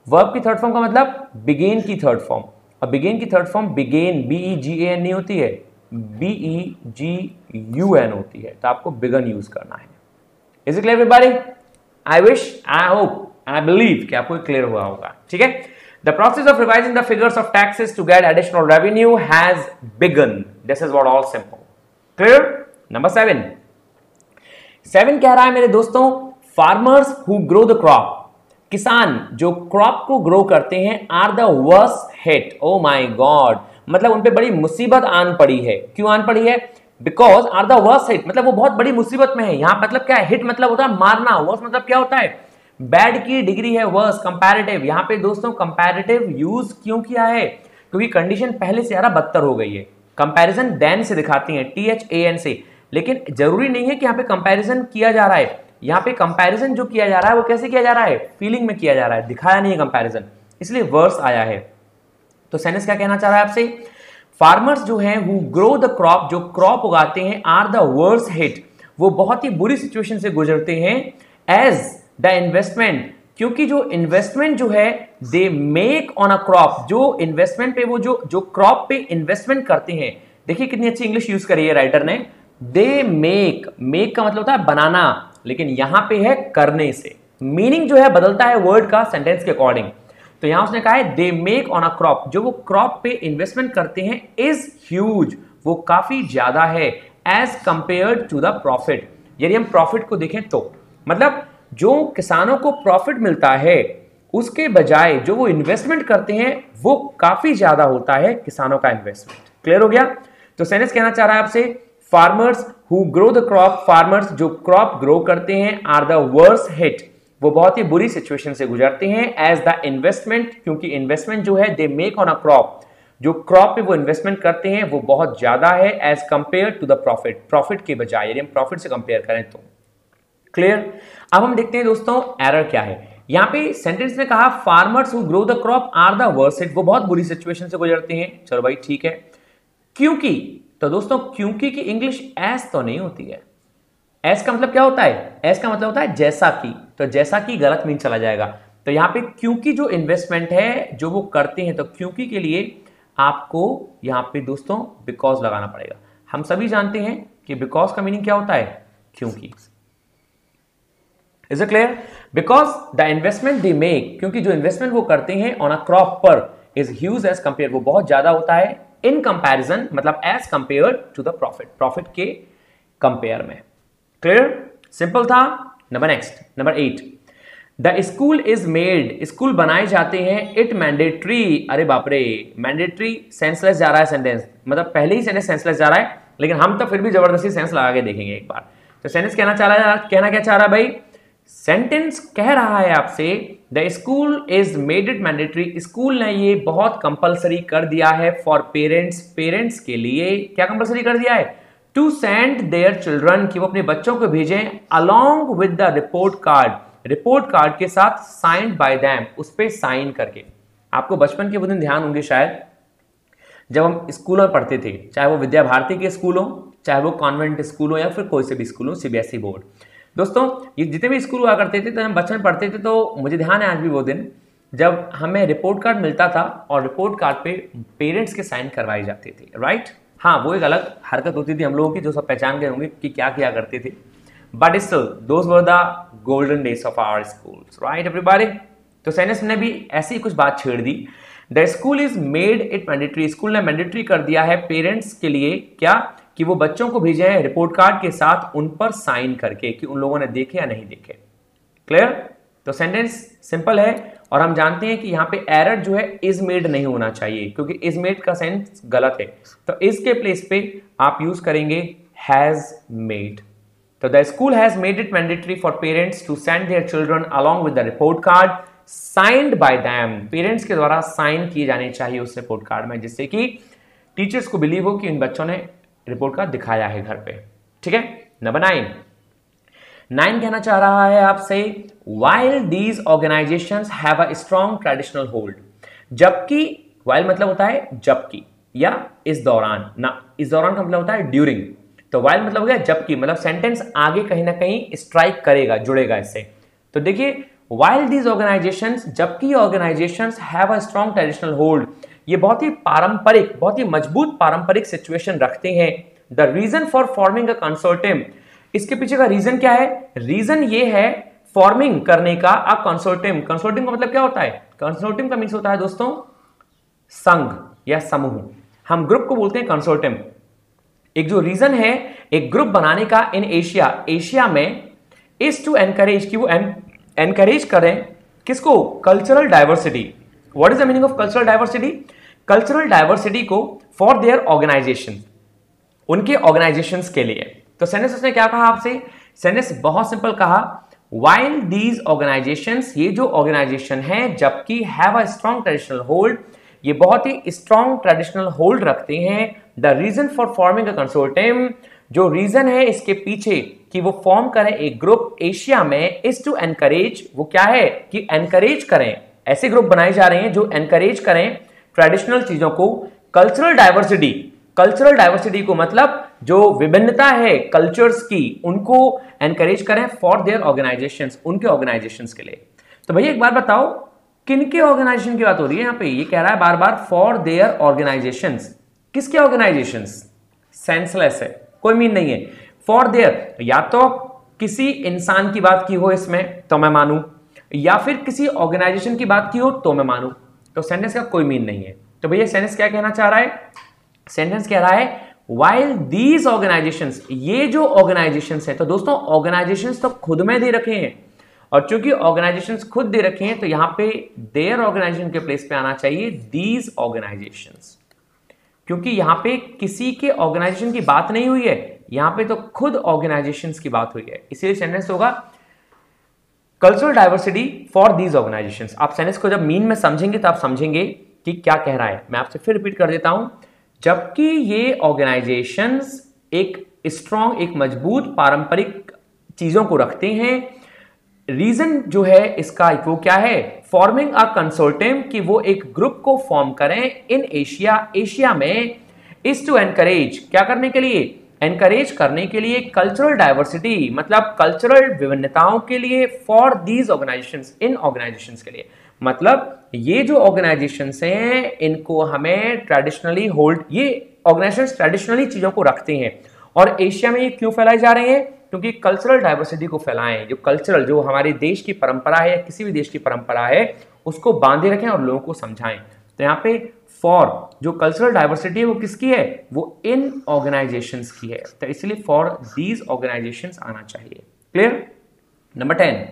वर्ब की थर्ड फॉर्म का मतलब बिगेन की थर्ड फॉर्म, और बिगेन की थर्ड फॉर्म बिगेन, BEGAN नहीं होती है, BEGUN होती है, तो आपको बिगन यूज करना है। Is it clear everybody, I wish, I hope, I believe कि आपको क्लियर हुआ होगा। ठीक है, the process of revising the figures of taxes to get additional revenue has begun, this is what all simple clear. Number 7 कह रहा है मेरे दोस्तों, farmers who grow the crop, किसान जो क्रॉप को ग्रो करते हैं, are the worst hit, oh my God, मतलब उन पे बड़ी मुसीबत आन पड़ी है। क्यों आन पड़ी है, because are the worst hit, मतलब वो बहुत बड़ी मुसीबत में है। यहां मतलब क्या है, हिट मतलब होता है मारना, वर्स्ट मतलब क्या होता है, बैड की डिग्री है वर्स्ट, कंपैरेटिव। यहां पे दोस्तों कंपैरेटिव यूज क्यों किया है, क्योंकि कंडीशन पहले से ज्यादा बदतर हो गई है। कंपैरिजन देन से दिखाती है, THAN से, लेकिन जरूरी नहीं है कि यहां पे कंपैरिजन किया जा रहा है। यहां पे कंपैरिजन जो किया जा रहा है वो कैसे किया जा रहा है, फीलिंग में किया जा रहा है, दिखाया नहीं है कंपैरिजन, इसलिए वर्स आया है। तो सेंटेंस क्या कहना चाह रहा है आपसे, फार्मर्स जो हैं हु ग्रो द क्रॉप, जो क्रॉप उगाते हैं, आर द वर्स्ट हिट, वो बहुत ही बुरी सिचुएशन से गुजरते हैं, एज द इन्वेस्टमेंट, क्योंकि जो इन्वेस्टमेंट जो है they make on a crop, जो इन्वेस्टमेंट पे वो जो क्रॉप पे इन्वेस्टमेंट करते हैं, देखिए कितनी अच्छी इंग्लिश यूज करी है राइटर ने, दे मेक का मतलब होता है बनाना, लेकिन यहां पे है करने से। मीनिंग जो है बदलता है वर्ड का सेंटेंस के अकॉर्डिंग। तो यहां उसने कहा है they make on a crop, जो वो क्रॉप पे इन्वेस्टमेंट करते हैं, इज ह्यूज, वो काफी ज्यादा है, as compared to the profit. यदि हम प्रॉफिट को देखें तो मतलब जो किसानों को प्रॉफिट मिलता है उसके बजाय जो वो इन्वेस्टमेंट करते हैं वो काफी ज्यादा होता है किसानों का इन्वेस्टमेंट। क्लियर हो गया? तो सेनेस कहना चाह रहा है आपसे farmers who grow the crop, farmers जो क्रॉप ग्रो करते हैं, आर द वर्स हिट, वो बहुत ही बुरी सिचुएशन से गुजरते हैं, एज द इन्वेस्टमेंट, क्योंकि इन्वेस्टमेंट जो है they make on a crop, जो क्रॉप पे वो इन्वेस्टमेंट करते हैं वो बहुत ज्यादा है, as compare to the profit, profit के बजाय, यदि हम प्रॉफिट से कंपेयर करें तो। क्लियर? अब हम देखते हैं दोस्तों एरर क्या है। यहां पे सेंटेंस में कहा farmers who grow the crop are the worst hit, वो बहुत बुरी सिचुएशन से गुजरते हैं। चलो भाई ठीक है। क्योंकि, तो दोस्तों क्योंकि की इंग्लिश एस तो नहीं होती है। एस का मतलब क्या होता है? एस का मतलब होता है जैसा कि, तो जैसा कि गलत मीन चला जाएगा। तो यहां पे क्योंकि जो इन्वेस्टमेंट है जो वो करते हैं, तो क्योंकि के लिए आपको यहां पे दोस्तों बिकॉज लगाना पड़ेगा। हम सभी जानते हैं कि बिकॉज का मीनिंग क्या होता है? क्योंकि। Is it clear? Because the investment they make, क्योंकि जो इन्वेस्टमेंट वो करते हैं ऑन अ क्रॉप पर, इज ह्यूज एज कंपेयर, वो बहुत ज्यादा होता है, इन कंपैरिजन मतलब as compare to the profit, profit के कंपेयर में। क्लियर? सिंपल था। Number next, number 8, the school is made, school बनाए जाते हैं, इट मैंडेटरी, अरे बाप रे, मैंडेटरी सेंसलेस जा रहा है सेंटेंस, मतलब पहले ही सेंटेंस सेंसलेस जा रहा है, लेकिन हम तो फिर भी जबरदस्ती सेंस लगा के देखेंगे एक बार। तो सेंटेंस कहना चाह रहा है, कहना क्या चाह रहा है भाई? सेंटेंस कह रहा है आपसे the school is made it mandatory, school ने ये बहुत कंपलसरी कर दिया है फॉर पेरेंट्स, पेरेंट्स के लिए क्या कंपलसरी कर दिया है? टू सेंड देयर चिल्ड्रन, कि वो अपने बच्चों को भेजें, along with the report card, report card के साथ, साइंड बाय देम, उस पे साइन करके। आपको बचपन के वो दिन ध्यान होंगे शायद जब हम स्कूल में पढ़ते थे, चाहे वो विद्या भारती के स्कूल हो, चाहे वो कॉन्वेंट स्कूल हो, या फिर कोई से भी स्कूल हो, सीबीएसई बोर्ड। दोस्तों ये जितने भी स्कूल हुआ करते थे तो हम बचपन पढ़ते थे, तो मुझे ध्यान है आज भी वो दिन जब हमें रिपोर्ट कार्ड मिलता था और रिपोर्ट कार्ड पे पेरेंट्स के साइन करवाए जाते थे, राइट? हाँ, वो एक अलग हरकत होती थी हम लोगों की, जो सब पहचान गए होंगे कि क्या किया करते थे, but still those were the golden days of our schools, right everybody? तो सेनेस ने भी ऐसी कुछ बात छेड़ दी, the school is made it mandatory, school ने मैंडेटरी कर दिया है पेरेंट्स के लिए क्या? कि वो बच्चों को भेजे रिपोर्ट कार्ड के साथ उन पर साइन करके, कि उन लोगों ने देखे या नहीं देखे। क्लियर? तो सेंटेंस सिंपल है और हम जानते हैं कि यहां पे एरर जो है इज मेड नहीं होना चाहिए, क्योंकि इज मेड का सेंस गलत है। तो इज के प्लेस पे आप यूज करेंगे हैज मेड। तो the school has made it mandatory for parents to send their children along with the report card signed by them, parents के द्वारा साइन किए जाने चाहिए उस रिपोर्ट कार्ड में, जिससे कि टीचर्स को बिलीव हो कि इन बच्चों ने रिपोर्ट कार्ड दिखाया है घर पे। ठीक है? नंबर 9 कहना चाह रहा है आपसे while these organizations have a strong traditional hold, जबकि while मतलब होता है जबकि या इस दौरान, ना इस दौरान का मतलब होता है ड्यूरिंग, तो while मतलब हो गया जबकि, मतलब सेंटेंस आगे कहीं ना कहीं स्ट्राइक करेगा, जुड़ेगा इससे। तो देखिए while these organizations, जबकि organizations have a strong traditional hold, ये बहुत ही पारंपरिक, बहुत ही मजबूत पारंपरिक सिचुएशन रखते हैं। The reason for forming a consortium, इसके पीछे का रीजन क्या है? रीजन ये है फॉर्मिंग करने का अ कंसोर्टियम। कंसोर्टियम का मतलब क्या होता है? कंसोर्टियम का मीन्स होता है दोस्तों संघ या समूह, हम ग्रुप को बोलते हैं कंसोर्टियम। एक जो रीजन है एक ग्रुप बनाने का इन एशिया, एशिया में, इज टू एनकरेज, कि वो एनकरेज करें किसको? Cultural diversity. What is the meaning of cultural diversity? Cultural diversity को फॉर देयर ऑर्गेनाइजेशन, उनके ऑर्गेनाइजेशंस के लिए। तो सेनेस उसने क्या कहा आपसे? सेनेस बहुत सिंपल कहा, while these organizations, ये जो ऑर्गेनाइजेशन है जबकि have a strong traditional hold, ये बहुत ही स्ट्रॉन्ग ट्रेडिशनल होल्ड रखते हैं। The reason for forming a consortium, जो रीजन है इसके पीछे कि वो फॉर्म करें एक ग्रुप एशिया में, इज टू एनकरेज, वो क्या है कि एनकरेज करें, ऐसे ग्रुप बनाए जा रहे हैं जो एनकरेज करें ट्रेडिशनल चीजों को। कल्चरल डाइवर्सिटी, कल्चरल डाइवर्सिटी को मतलब जो विभिन्नता है कल्चर्स की, उनको एनकरेज करें फॉर देयर ऑर्गेनाइजेशंस, उनके ऑर्गेनाइजेशंस के लिए। तो भैया एक बार बताओ किनके ऑर्गेनाइजेशन की बात हो रही है यहां पे? ये कह रहा है बार बार फॉर देयर ऑर्गेनाइजेशंस, किसके ऑर्गेनाइजेशंस? सेंसलेस है, कोई मीन नहीं है। फॉर देयर, या तो किसी इंसान की बात की हो इसमें तो मैं मानूं, या फिर किसी ऑर्गेनाइजेशन की बात की हो तो मैं मानूं। तो सेंटेंस का कोई मीन नहीं है। तो भैया सेंटेंस क्या कहना चाह रहा है? सेंटेंस कह रहा है while these organizations, ये जो ऑर्गेनाइजेशंस है, तो दोस्तों ऑर्गेनाइजेशंस तो खुद में दे रखे हैं, और चूंकि ऑर्गेनाइजेशंस खुद दे रखे हैं तो यहां पे देयर ऑर्गेनाइजेशन के प्लेस पे आना चाहिए these organizations, क्योंकि यहां पे किसी के ऑर्गेनाइजेशन की बात नहीं हुई है, यहां पे तो खुद ऑर्गेनाइजेशंस की बात हुई है, इसलिए सेंटेंस होगा cultural diversity for these organisations. आप सेंटेंस को जब मीन में समझेंगे तो आप समझेंगे कि क्या कह रहा है। मैं आपसे फिर रिपीट कर देता हूं, जबकि ये ऑर्गेनाइजेशंस एक स्ट्रॉन्ग, एक मजबूत पारंपरिक चीजों को रखते हैं, रीजन जो है इसका वो क्या है? फॉर्मिंग अ कंसोर्टियम, कि वो एक ग्रुप को फॉर्म करें इन एशिया में, इज टू एनकरेज, क्या करने के लिए? एनकरेज करने के लिए कल्चरल डाइवर्सिटी, मतलब कल्चरल विभिन्नताओं के लिए, for these organisations, in organisations के लिए। मतलब ये जो ऑर्गेनाइजेशंस हैं इनको हमें ट्रेडिशनली होल्ड, ये ऑर्गेनाइजेशंस ट्रेडिशनली चीजों को रखते हैं, और एशिया में ये क्यों फैलाई जा रहे हैं? क्योंकि कल्चरल डाइवर्सिटी को फैलाएं, जो कल्चरल, जो हमारे देश की परंपरा है या किसी भी देश की परंपरा है उसको बांधे रखें और लोगों को समझाएं। तो यहाँ पे फॉर जो कल्चरल डाइवर्सिटी है वो किसकी है? वो इन ऑर्गेनाइजेशंस की है, तो इसलिए फॉर दीज ऑर्गेनाइजेशंस आना चाहिए। क्लियर? नंबर 10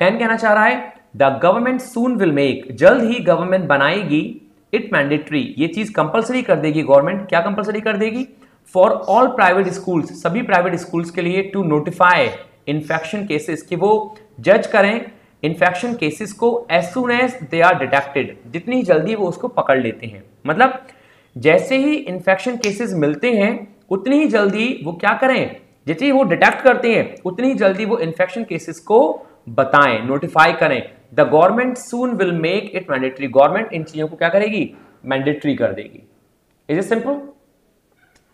कहना चाह रहा है the government soon will make, जल्द ही गवर्नमेंट बनाएगी, इट मैंडेटरी, ये चीज कंपलसरी कर देगी गवर्नमेंट। क्या कंपलसरी कर देगी? फॉर ऑल प्राइवेट स्कूल्स, सभी प्राइवेट स्कूल्स के लिए, टू नोटिफाई इन्फेक्शन केसेस, कि वो जज करें इन्फेक्शन केसेस को as soon as they are detected, जितनी जल्दी वो उसको पकड़ लेते हैं। मतलब जैसे ही इन्फेक्शन केसेस मिलते हैं उतनी ही जल्दी वो क्या करें? जैसे ही वो डिटेक्ट करते हैं उतनी ही जल्दी वो इन्फेक्शन केसेस को बताएं, नोटिफाई करें। The government soon will make it mandatory, government in चीजों को क्या करेगी? मैंडेटरी कर देगी। Is it simple?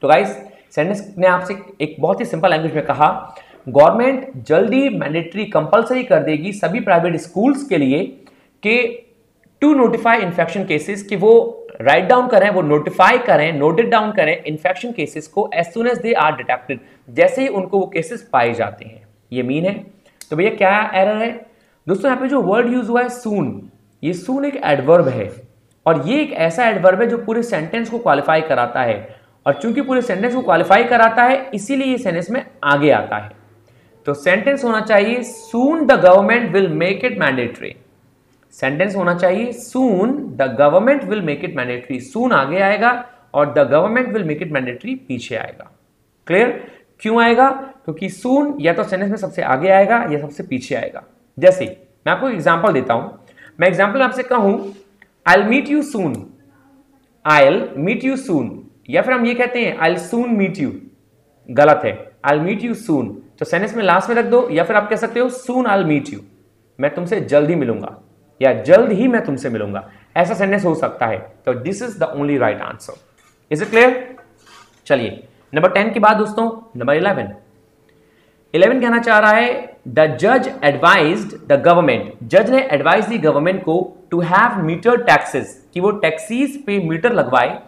तो गाइस सेंटेंस ने आपसे एक बहुत ही सिंपल लैंग्वेज में कहा गवर्नमेंट जल्दी मैंडेटरी, कंपलसरी कर देगी सभी प्राइवेट स्कूल्स के लिए कि टू नोटिफाई इन्फेक्शन केसेस, कि वो राइट डाउन करें, वो नोटिफाई करें, नोटेड डाउन करें इन्फेक्शन केसेस को as soon as they are detected, जैसे ही उनको वो केसेस पाए जाते हैं। ये मीन है। तो भैया क्या एरर है? दोस्तों यहाँ पे जो वर्ड यूज हुआ है सून, ये सून एक एडवर्ब है, और ये एक ऐसा एडवर्ब है जो पूरे सेंटेंस को क्वालिफाई कराता है, और चूंकि पूरे सेंटेंस को क्वालिफाई कराता है इसीलिए ये सेंटेंस में आगे आता है। तो सेंटेंस होना चाहिए soon the government will make it mandatory, sentence होना चाहिए soon the government will make it mandatory, soon आगे आएगा और the government will make it mandatory पीछे आएगा। क्लियर? क्यों आएगा? क्योंकि सून या तो सेंटेंस में सबसे आगे आएगा या सबसे पीछे आएगा। जैसे मैं आपको एग्जांपल देता हूं, मैं एग्जांपल आपसे कहूं I will meet you soon, I will meet you soon, या फिर हम ये कहते हैं I will soon meet you, गलत है, I will meet you soon, तो सेंटेंस में लास्ट में रख दो, या फिर आप कह सकते हो सून आई विल मीट यू, मैं तुमसे जल्द ही मिलूंगा, या जल्द ही मैं तुमसे मिलूंगा, ऐसा सेंटेंस हो सकता है। तो this is the only right answer. Is it clear? चलिए नंबर 10 के बाद दोस्तों नंबर 11 कहना चाह रहा है द जज एडवाइज्ड द गवर्नमेंट, जज ने एडवाइस दी गवर्नमेंट को टू हैव मीटर टैक्सेस, कि वो टैक्सीज पे मीटर लगवाए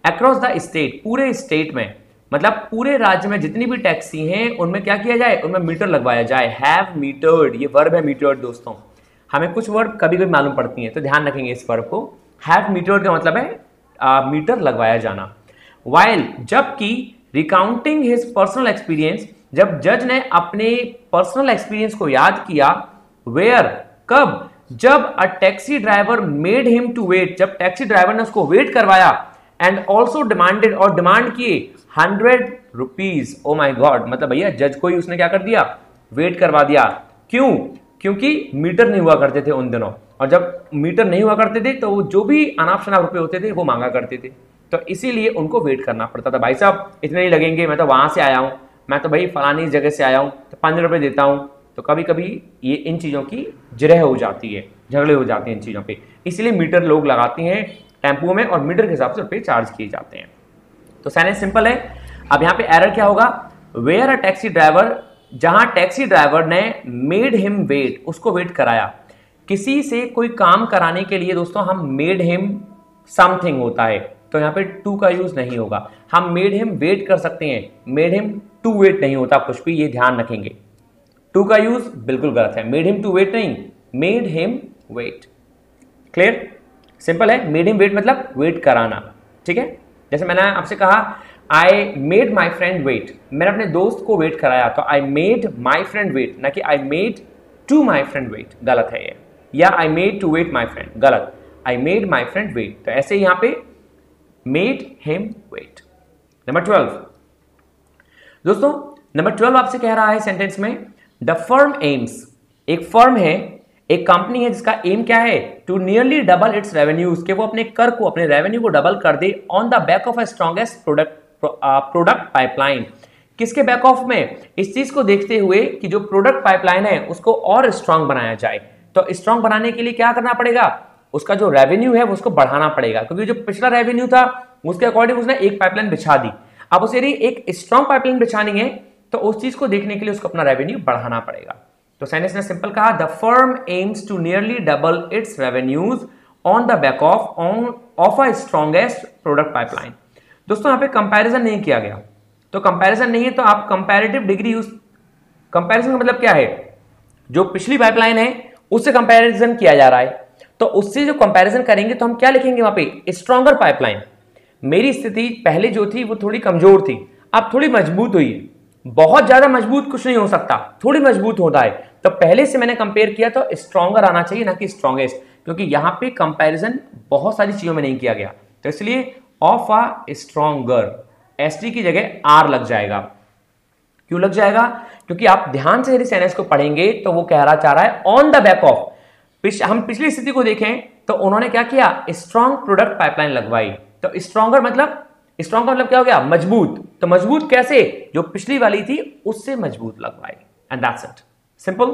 अक्रॉस द स्टेट, पूरे स्टेट में, मतलब पूरे राज्य में जितनी भी टैक्सी हैं उनमें क्या किया जाए? उनमें मीटर लगवाया जाए। हैव मीटर्ड, ये वर्ब है मीटर्ड। दोस्तों हमें कुछ वर्ब कभी कभी मालूम पड़ती हैं तो ध्यान रखेंगे इस वर्ब को। हैव मीटर्ड का मतलब है मीटर लगवाया जाना। वाइल, जबकि रिकाउंटिंग हिज पर्सनल एक्सपीरियंस, जब जज ने अपने पर्सनल एक्सपीरियंस को याद किया, वेयर, कब? जब a taxi driver made him to wait, जब टैक्सी ड्राइवर ने उसको वेट करवाया, एंड ऑल्सो डिमांडेड, और डिमांड किए 100 रुपीज। ओ माई गॉड, मतलब भैया जज को ही उसने क्या कर दिया? वेट करवा दिया। क्यों? क्योंकि मीटर नहीं हुआ करते थे उन दिनों, और जब मीटर नहीं हुआ करते थे तो जो भी अनाप शनाप रुपए होते थे वो मांगा करते थे, तो इसीलिए उनको वेट करना पड़ता था। भाई साहब इतने नहीं लगेंगे, मैं तो वहां से आया हूं, मैं तो भाई फलानी जगह से आया हूं, तो 5 रुपए देता हूं। तो कभी कभी ये इन चीजों की जिरह हो जाती है, झगड़े हो जाते हैं इन चीजों पे, इसलिए मीटर लोग लगाते हैं टेम्पो में, और मीटर के हिसाब से रुपए चार्ज किए जाते हैं। तो सेंटेंस सिंपल है। अब यहाँ पे एरर क्या होगा? वेयर अ टैक्सी ड्राइवर, जहां टैक्सी ड्राइवर ने मेड हिम वेट, उसको वेट कराया। किसी से कोई काम कराने के लिए दोस्तों हम मेड हिम समथिंग होता है, तो यहाँ पे टू का यूज नहीं होगा। हम मेड हिम वेट कर सकते हैं, मेड हिम टू वेट नहीं होता कुछ भी, ये ध्यान रखेंगे। टू का यूज बिल्कुल गलत है, मेड हिम टू वेट नहीं, made him wait. Clear, simple है। मेड हिम वेट मतलब वेट कराना, ठीक है। जैसे मैंने आपसे कहा I made my friend wait, मैंने अपने दोस्त को वेट कराया, तो I made my friend wait, ना कि I made to my friend wait, गलत है ये। या I made to wait my friend, गलत, I made my friend wait. तो ऐसे यहां पे मेड हिम वेट। नंबर 12 दोस्तों, नंबर 12 आपसे कह रहा है सेंटेंस में द फर्म एम्स, एक फर्म है, एक कंपनी है जिसका एम क्या है, to nearly double its revenues, के वो अपने कर को, अपने रेवेन्यू को डबल कर दे on the back of a strongest product pipeline. किसके बैक ऑफ में, इस चीज को देखते हुए कि जो प्रोडक्ट पाइपलाइन है उसको और स्ट्रांग बनाया जाए। तो स्ट्रांग बनाने के लिए क्या करना पड़ेगा, उसका जो रेवेन्यू है वो उसको बढ़ाना पड़ेगा, क्योंकि जो पिछला रेवेन्यू था उसके अकॉर्डिंग उसने एक पाइपलाइन बिछा दी। अब उसे एक स्ट्रांग पाइपलाइन बिछानी है तो उस चीज को देखने के लिए उसको अपना रेवेन्यू बढ़ाना पड़ेगा। तो साइंस ने सिंपल कहा the firm aims to nearly double its revenues on the back of a strongest product pipeline. दोस्तों यहाँ पे कंपैरिजन नहीं किया गया, तो कंपैरिजन नहीं है तो आप कंपैरेटिव डिग्री यूज, कंपैरिजन का मतलब क्या है, जो पिछली पाइपलाइन है उससे कंपैरिजन किया जा रहा है, तो उससे जो कंपैरिजन करेंगे तो हम क्या लिखेंगे वहां पे, स्ट्रॉन्गर पाइपलाइन। मेरी स्थिति पहले जो थी वो थोड़ी कमजोर थी, अब थोड़ी मजबूत हुई है। बहुत ज्यादा मजबूत कुछ नहीं हो सकता, थोड़ी मजबूत होता है, तो पहले से मैंने कंपेयर किया तो स्ट्रॉन्गर आना चाहिए ना कि स्ट्रॉन्गेस्ट, क्योंकि यहां पे कंपैरिजन बहुत सारी चीजों में नहीं किया गया। तो इसलिए ऑफ अ स्ट्रॉन्गर, एसटी की जगह आर लग जाएगा। क्यों लग जाएगा, क्योंकि आप ध्यान से यदि सेंटेंस को पढ़ेंगे तो वो कह रहा चाह रहा है ऑन द बैक ऑफ। हम पिछली स्थिति को देखें तो उन्होंने क्या किया, स्ट्रॉन्ग प्रोडक्ट पाइपलाइन लगवाई। तो स्ट्रॉन्गर मतलब, स्ट्रॉन्ग का मतलब क्या हो गया, मजबूत। तो मजबूत कैसे, जो पिछली वाली थी उससे मजबूत लगवाई, and that's it, simple.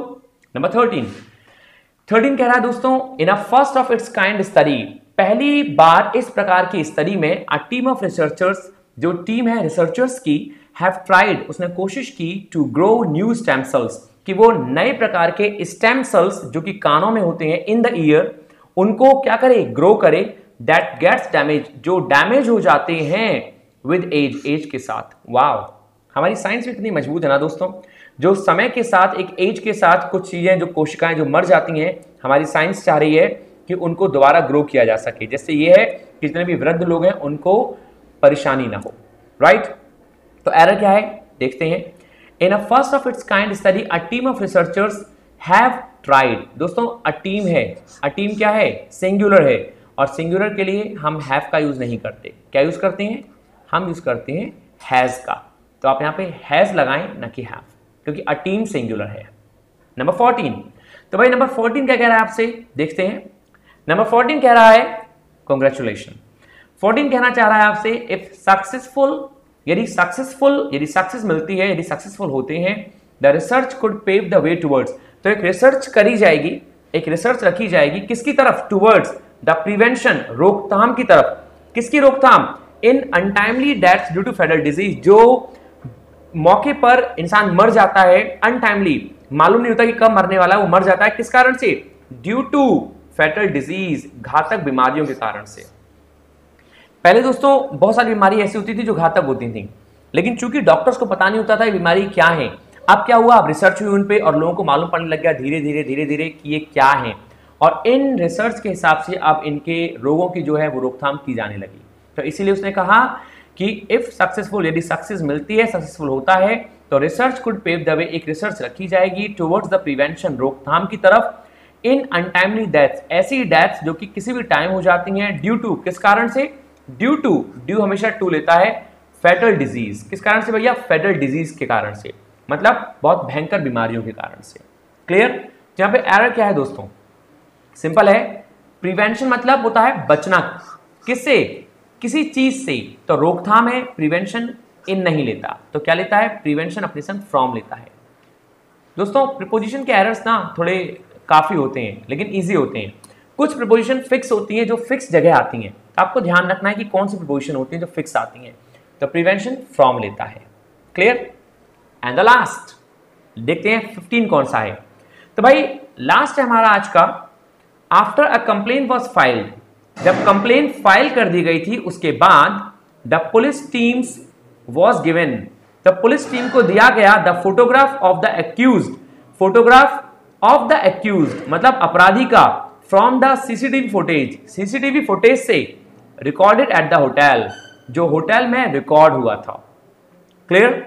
Number 13 कह रहा है दोस्तों in a first of its kind study, पहली बार इस प्रकार की स्टडी में अ टीम ऑफ रिसर्चर्स, जो टीम है रिसर्चर्स की, हैव ट्राइड, उसने कोशिश की, to grow new stem cells, कि वो नए प्रकार के स्टेम सेल्स जो कि कानों में होते हैं इन द ईयर, उनको क्या करे, ग्रो करे, दैट गेट्स डैमेज, जो डैमेज हो जाते हैं विद एज, एज के साथ। वाव, हमारी साइंस भी इतनी मजबूत है ना दोस्तों, जो समय के साथ, एक एज के साथ कुछ चीजें, जो कोशिकाएं जो मर जाती हैं, हमारी साइंस चाह रही है कि उनको दोबारा ग्रो किया जा सके। जैसे ये है कि जितने भी वृद्ध लोग हैं उनको परेशानी ना हो, राइट। तो एरर क्या है देखते हैं। In a first of its kind study a team of researchers have tried. दोस्तों अ टीम है, अ टीम क्या है, सिंगुलर है, और सिंगुलर के लिए हम हैव का यूज नहीं करते, क्या यूज करते हैं, हम यूज करते हैं हैज का। तो आप यहां पे हैज लगाएं ना कि हैव, क्योंकि अ टीम सिंगुलर है। नंबर 14, तो भाई नंबर 14 क्या कह रहा है आपसे, देखते हैं। नंबर 14 कह रहा है कॉन्ग्रेचुलेशन। 14 कहना चाह रहा है आपसे इफ सक्सेसफुल, यदि सक्सेस मिलती है, यदि सक्सेसफुल होते हैं, the research could pave the way towards, तो एक रिसर्च करी जाएगी, एक रिसर्च रखी जाएगी किसकी तरफ, टुवर्ड्स द प्रिवेंशन, रोकथाम की तरफ। किसकी रोकथाम, in untimely deaths due to fatal disease, जो मौके पर इंसान मर जाता है, अनटाइमली, मालूम नहीं होता कि कब मरने वाला है, वो मर जाता है, किस कारण से, ड्यू टू फेटल डिजीज, घातक बीमारियों के कारण से। पहले दोस्तों बहुत सारी बीमारी ऐसी होती थी जो घातक होती थी, लेकिन चूंकि डॉक्टर्स को पता नहीं होता था ये बीमारी क्या है। अब क्या हुआ, अब रिसर्च हुई उन पे और लोगों को मालूम पड़ने लग गया धीरे धीरे कि ये क्या है, और इन रिसर्च के हिसाब से अब इनके रोगों की जो है वो रोकथाम की जाने लगी। तो इसीलिए उसने कहा कि इफ सक्सेसफुल, यदि सक्सेस मिलती है, सक्सेसफुल होता है, तो research could pave the way, एक रिसर्च रखी जाएगी टुवर्ड्स द प्रिवेंशन, रोकथाम की तरफ, इन अनटाइमली डेथ्स, ऐसी डेथ्स जो कि किसी भी टाइम हो जाती हैं, ड्यू टू, किस कारण से, ड्यू टू, ड्यू हमेशा टू लेता है, फेटल डिजीज, किस कारण से भैया, फेटल डिजीज के कारण से, मतलब बहुत भयंकर बीमारियों के कारण से। क्लियर। यहां पे एरर क्या है दोस्तों, सिंपल है, प्रिवेंशन मतलब होता है बचना, किससे, किसी चीज से, तो रोकथाम है, प्रिवेंशन इन नहीं लेता, तो क्या लेता है, प्रिवेंशन अपने संग फ्रॉम लेता है। दोस्तों प्रीपोजिशन के एरर्स ना थोड़े काफी होते हैं, लेकिन इजी होते हैं। कुछ प्रीपोजिशन फिक्स होती हैं जो फिक्स जगह आती हैं, तो आपको ध्यान रखना है कि कौन सी प्रीपोजिशन होती है जो फिक्स आती हैं, तो प्रिवेंशन फ्रॉम लेता है। क्लियर। एंड द लास्ट देखते हैं 15 कौन सा है। तो भाई लास्ट है हमारा आज का, after a complaint was filed, जब कंप्लेंट फाइल कर दी गई थी उसके बाद the police teams was given, the police team को दिया गया the photograph of the accused, photograph of the accused मतलब अपराधी का, from the CCTV footage, CCTV footage से, रिकॉर्डेड एट द होटल, जो होटल में रिकॉर्ड हुआ था। क्लियर?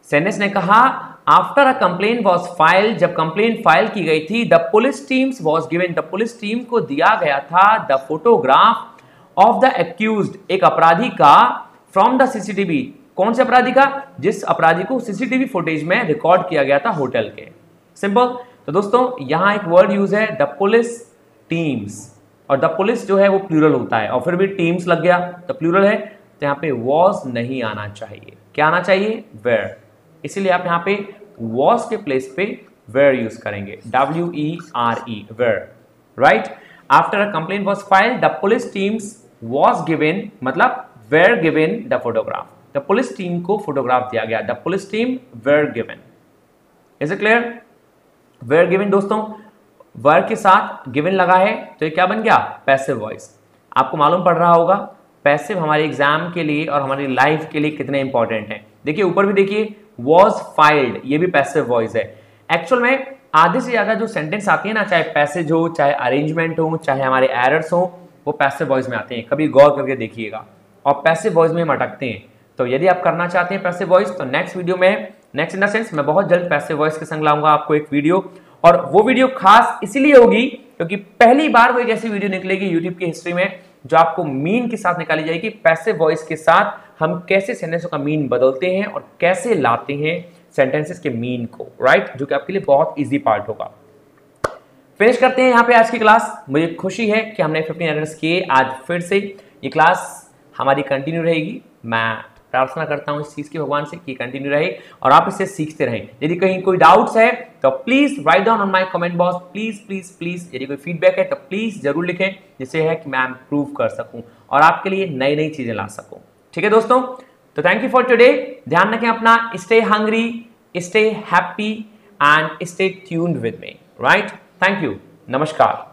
सेनेस ने कहा after a complaint was file, जब कंप्लेंट फाइल की गई थी, the police teams was given, the police team को दिया गया था the photograph of the accused, एक अपराधी का, फ्रॉम द सीसीटीवी, कौन से अपराधी का? जिस अपराधी को सीसीटीवी फुटेज में रिकॉर्ड किया गया था होटल के। सिंपल। तो दोस्तों यहां एक वर्ड यूज है द पुलिस टीम्स, और द पुलिस जो है वो प्लूरल होता है, और फिर भी टीम्स लग गया तो प्लूरल है, तो यहां पे वॉज नहीं आना चाहिए। क्या आना चाहिए? वेयर। इसीलिए आप यहां पे वॉज के प्लेस पे वेयर यूज करेंगे, WERE, were, right. After a complaint was filed the police teams was given मतलब were given the photograph, the police team को फोटोग्राफ दिया गया, the police team were given. Is it clear? Were given दोस्तों verb के साथ given लगा है तो ये क्या बन गया? Passive voice. आपको मालूम पड़ रहा होगा पैसिव हमारे एग्जाम के लिए और हमारी लाइफ के लिए कितने इंपॉर्टेंट हैं। देखिए ऊपर भी देखिए वॉज फाइल्ड, ये भी पैसिव वॉइस है। एक्चुअल में आधे से ज्यादा जो सेंटेंस आती है ना, चाहे पैसेज हो, चाहे अरेंजमेंट हो, चाहे हमारे एरर्स हो, वो पैसिव वॉइस में आते हैं। कभी गौर करके देखिएगा, और पैसिव वॉइस में हम अटकते हैं। तो यदि आप करना चाहते हैं पैसिव वॉइस तो नेक्स्ट वीडियो में, नेक्स्ट इन द सेंस मैं बहुत जल्द पैसिव वॉइस के संग लाऊंगा आपको एक वीडियो, और वो वीडियो खास इसीलिए होगी क्योंकि पहली बार वो एक ऐसी वीडियो निकलेगी यूट्यूब की हिस्ट्री में जो आपको मीन के साथ निकाली जाएगी। पैसिव वॉइस के साथ हम कैसे सेंटेंसों का मीन बदलते हैं और कैसे लाते हैं सेंटेंसेस के मीन को, राइट, जो कि आपके लिए बहुत इजी पार्ट होगा। फिनिश करते हैं यहाँ पे आज की क्लास। मुझे खुशी है कि हमने 15 एरर्स किए। आज फिर से ये क्लास हमारी कंटिन्यू रहेगी। मैं प्रार्थना करता हूं इस चीज की भगवान से कि कंटिन्यू रहे और आप इससे सीखते रहें। यदि कहीं कोई डाउट्स है तो please right down on my comment box, please please please. यदि कोई फीडबैक है तो प्लीज जरूर लिखें, जिससे है कि मैं इम्प्रूव कर सकूं और आपके लिए नई नई चीजें ला सकूं। ठीक है दोस्तों, तो थैंक यू फॉर टुडे। ध्यान रखें अपना, stay hungry, stay happy and stay tuned with me, right. Thank you, नमस्कार।